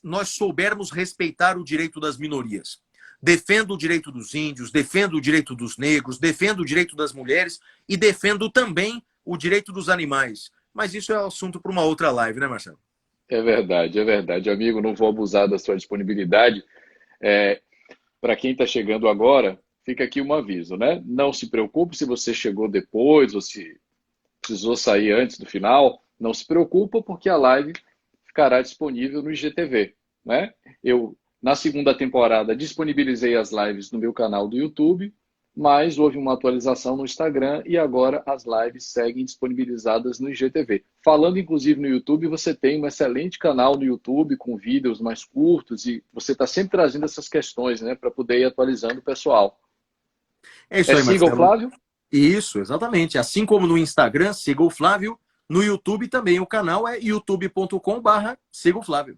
nós soubermos respeitar o direito das minorias. Defendo o direito dos índios, defendo o direito dos negros, defendo o direito das mulheres e defendo também o direito dos animais. Mas isso é assunto para uma outra live, né, Marcelo? É verdade. Amigo, não vou abusar da sua disponibilidade. Para quem está chegando agora, fica aqui um aviso, né? Não se preocupe se você chegou depois ou se precisou sair antes do final. Não se preocupa porque a live ficará disponível no IGTV, né? Eu, na segunda temporada, disponibilizei as lives no meu canal do YouTube, mas houve uma atualização no Instagram e agora as lives seguem disponibilizadas no IGTV. Falando inclusive no YouTube, você tem um excelente canal no YouTube com vídeos mais curtos e você está sempre trazendo essas questões, né, para poder ir atualizando o pessoal. É isso aí, Marcelo. Siga o Flávio? Isso, exatamente. Assim como no Instagram, siga o Flávio. No YouTube também, o canal é youtube.com/siga o Flávio.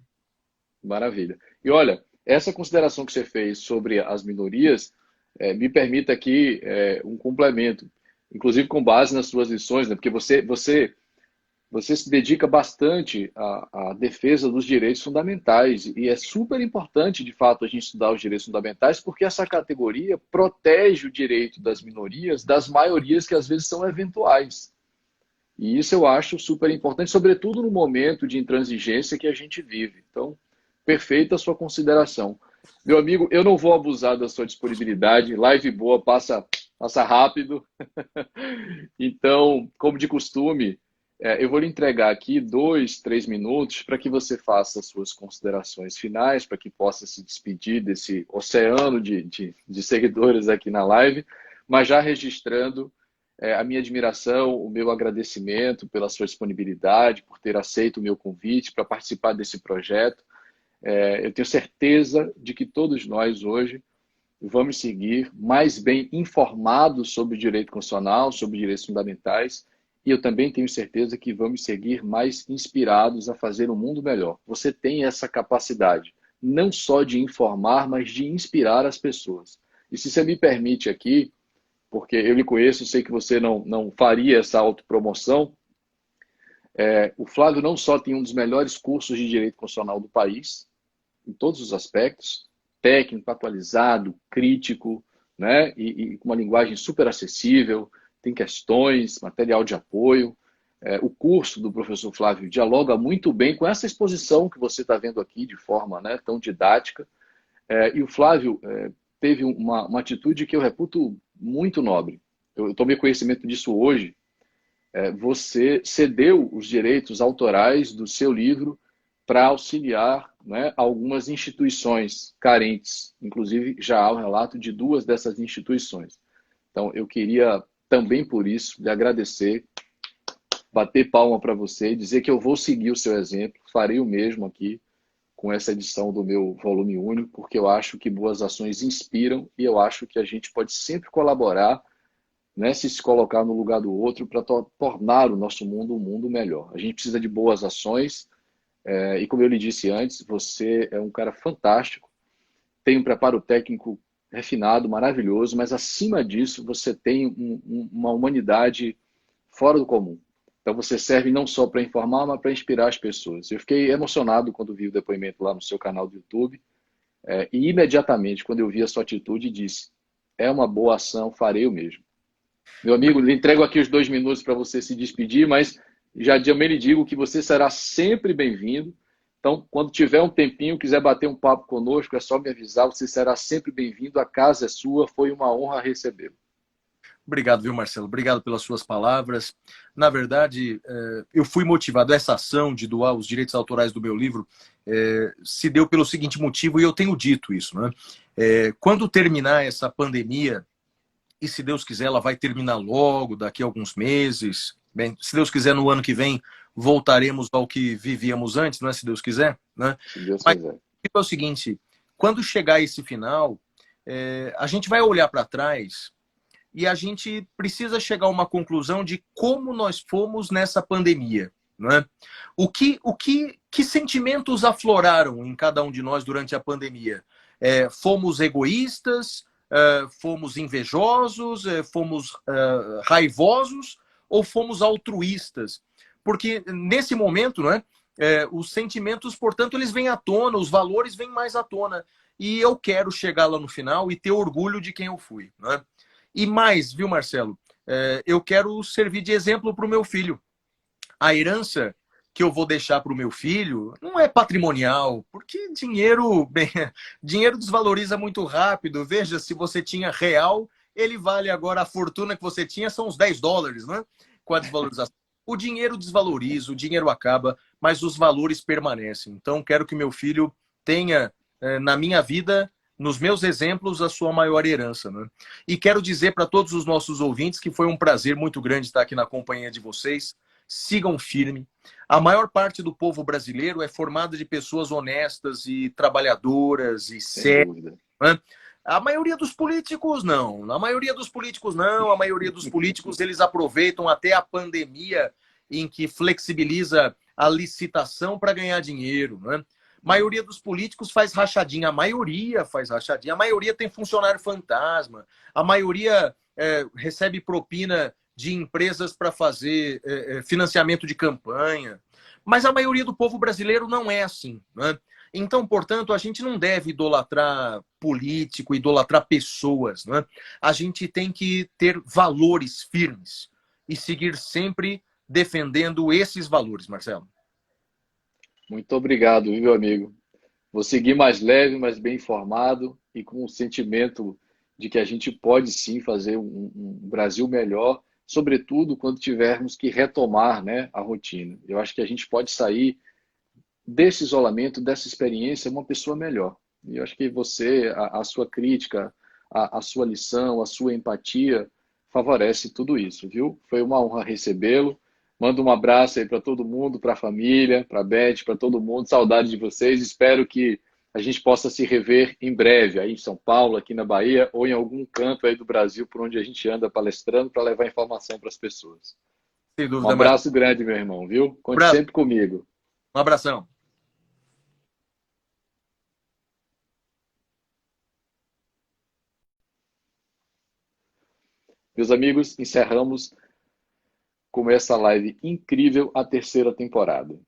Maravilha. E olha, essa consideração que você fez sobre as minorias, me permita aqui um complemento, inclusive com base nas suas lições, né? Porque você você se dedica bastante à defesa dos direitos fundamentais. E é super importante, de fato, a gente estudar os direitos fundamentais, porque essa categoria protege o direito das minorias das maiorias que às vezes são eventuais. E isso eu acho super importante, sobretudo no momento de intransigência que a gente vive. Então, perfeita a sua consideração. Meu amigo, eu não vou abusar da sua disponibilidade. Live boa, passa rápido. Então, como de costume, eu vou lhe entregar aqui 2, 3 minutos para que você faça as suas considerações finais, para que possa se despedir desse oceano de seguidores aqui na live, mas já registrando a minha admiração, o meu agradecimento pela sua disponibilidade, por ter aceito o meu convite para participar desse projeto. Eu tenho certeza de que todos nós hoje vamos seguir mais bem informados sobre o direito constitucional, sobre direitos fundamentais, e eu também tenho certeza que vamos seguir mais inspirados a fazer um mundo melhor. Você tem essa capacidade, não só de informar, mas de inspirar as pessoas. E se você me permite aqui, porque eu lhe conheço, sei que você não faria essa autopromoção, o Flávio não só tem um dos melhores cursos de direito constitucional do país, em todos os aspectos, técnico, atualizado, crítico, né? E com uma linguagem super acessível, tem questões, material de apoio. O curso do professor Flávio dialoga muito bem com essa exposição que você está vendo aqui de forma, né, tão didática. E o Flávio teve uma atitude que eu reputo muito nobre. Eu tomei conhecimento disso hoje. Você cedeu os direitos autorais do seu livro para auxiliar, né, algumas instituições carentes. Inclusive, já há o relato de 2 dessas instituições. Então, eu queria também, por isso, lhe agradecer, bater palma para você e dizer que eu vou seguir o seu exemplo, farei o mesmo aqui com essa edição do meu volume único, porque eu acho que boas ações inspiram e eu acho que a gente pode sempre colaborar, né, se colocar no lugar do outro para tornar o nosso mundo um mundo melhor. A gente precisa de boas ações, e como eu lhe disse antes, você é um cara fantástico, tem um preparo técnico refinado, maravilhoso, mas acima disso você tem uma humanidade fora do comum. Então você serve não só para informar, mas para inspirar as pessoas. Eu fiquei emocionado quando vi o depoimento lá no seu canal do YouTube, e imediatamente, quando eu vi a sua atitude, disse, é uma boa ação, farei o mesmo. Meu amigo, lhe entrego aqui os 2 minutos para você se despedir, mas já também lhe digo que você será sempre bem-vindo. Então, quando tiver um tempinho, quiser bater um papo conosco, é só me avisar, você será sempre bem-vindo, a casa é sua, foi uma honra recebê-lo. Obrigado, viu, Marcelo? Obrigado pelas suas palavras. Na verdade, eu fui motivado, essa ação de doar os direitos autorais do meu livro se deu pelo seguinte motivo, e eu tenho dito isso, né? Quando terminar essa pandemia, e se Deus quiser, ela vai terminar logo, daqui a alguns meses. Bem, se Deus quiser, no ano que vem, voltaremos ao que vivíamos antes, não é? Se Deus quiser, né? Se Deus Mas quiser. é o seguinte, quando chegar esse final, a gente vai olhar para trás e a gente precisa chegar a uma conclusão de como nós fomos nessa pandemia, não é? Que sentimentos afloraram em cada um de nós durante a pandemia? Fomos egoístas? Fomos invejosos, fomos raivosos ou fomos altruístas? Porque nesse momento, né, os sentimentos, portanto, eles vêm à tona, os valores vêm mais à tona. E eu quero chegar lá no final e ter orgulho de quem eu fui. Né? E mais, viu, Marcelo? Eu quero servir de exemplo para o meu filho. A herança que eu vou deixar para o meu filho não é patrimonial, porque dinheiro desvaloriza muito rápido. Veja, se você tinha real, ele vale agora, a fortuna que você tinha são uns $10, né? Com a desvalorização. O dinheiro desvaloriza, o dinheiro acaba, mas os valores permanecem. Então, quero que meu filho tenha, na minha vida, nos meus exemplos, a sua maior herança. Né? E quero dizer para todos os nossos ouvintes que foi um prazer muito grande estar aqui na companhia de vocês. Sigam firme. A maior parte do povo brasileiro é formada de pessoas honestas e trabalhadoras e sérias. Né? A maioria dos políticos não. A maioria dos políticos não. A maioria dos políticos eles aproveitam até a pandemia em que flexibiliza a licitação para ganhar dinheiro. Né? A maioria dos políticos faz rachadinha. A maioria faz rachadinha. A maioria tem funcionário fantasma. A maioria recebe propina de empresas para fazer financiamento de campanha. Mas a maioria do povo brasileiro não é assim, né? Então, portanto, a gente não deve idolatrar político, idolatrar pessoas, né? A gente tem que ter valores firmes e seguir sempre defendendo esses valores, Marcelo. Muito obrigado, viu, amigo? Vou seguir mais leve, mas bem informado e com o sentimento de que a gente pode sim fazer um Brasil melhor, sobretudo quando tivermos que retomar, né, a rotina. Eu acho que a gente pode sair desse isolamento, dessa experiência, uma pessoa melhor. E eu acho que você, a sua crítica, a sua lição, a sua empatia favorece tudo isso, viu? Foi uma honra recebê-lo. Manda um abraço aí para todo mundo, para a família, para a Beth, para todo mundo. Saudade de vocês. Espero que a gente possa se rever em breve, aí em São Paulo, aqui na Bahia, ou em algum canto aí do Brasil por onde a gente anda palestrando para levar informação para as pessoas. Sem Um dúvida, Marcelo. abraço grande, meu irmão, viu? Um Conte abraço, sempre comigo. um abração. Meus amigos, encerramos com essa live incrível a terceira temporada.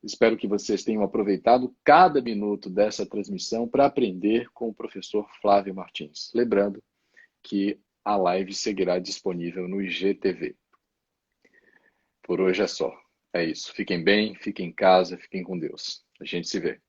Espero que vocês tenham aproveitado cada minuto dessa transmissão para aprender com o professor Flávio Martins. Lembrando que a live seguirá disponível no IGTV. Por hoje é só. É isso. Fiquem bem, fiquem em casa, fiquem com Deus. A gente se vê.